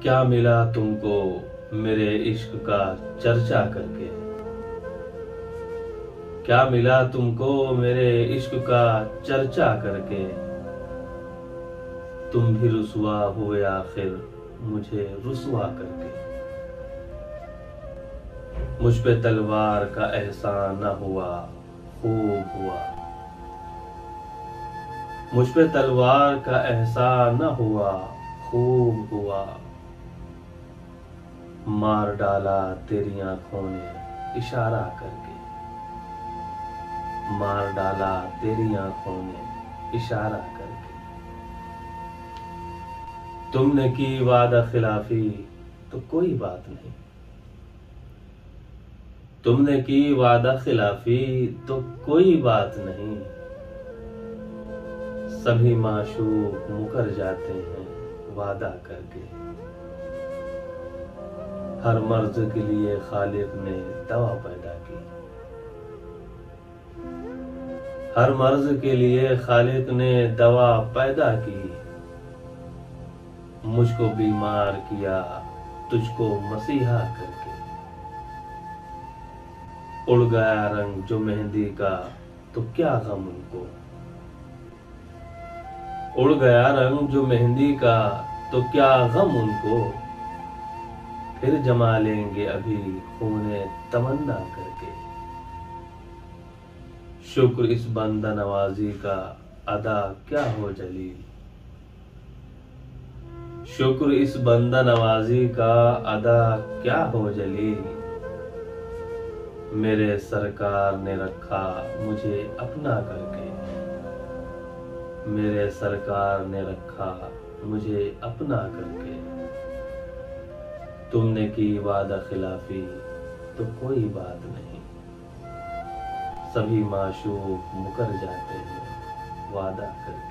क्या मिला तुमको मेरे इश्क का चर्चा करके? क्या मिला तुमको मेरे इश्क का चर्चा करके? तुम भी रुसवा हुए आखिर मुझे रुसवा करके। मुझ पे तलवार का एहसान न हुआ, खूब हुआ। मुझ पे तलवार का एहसान न हुआ, खूब हुआ। मार डाला तेरी आंखों ने इशारा करके। मार डाला तेरी आंखों ने इशारा करके। तुमने की वादा खिलाफी तो कोई बात नहीं। तुमने की वादा खिलाफी तो कोई बात नहीं। सभी माशूक मुकर जाते हैं वादा करके। हर मर्ज के लिए खालिक ने दवा पैदा की। हर मर्ज के लिए खालिक ने दवा पैदा की। मुझको बीमार किया तुझको मसीहा करके। उड़ गया रंग जो मेहंदी का तो क्या गम उनको। उड़ गया रंग जो मेहंदी का तो क्या गम उनको। फिर जमा लेंगे अभी खूने तमन्ना करके। शुक्र इस बंदा नवाजी का अदा क्या हो जलील। शुक्र इस बंदा नवाजी का अदा क्या हो जलील। मेरे सरकार ने रखा मुझे अपना करके। मेरे सरकार ने रखा मुझे अपना करके। तुमने की वादा खिलाफी तो कोई बात नहीं। सभी माशूक मुकर जाते हैं वादा करके।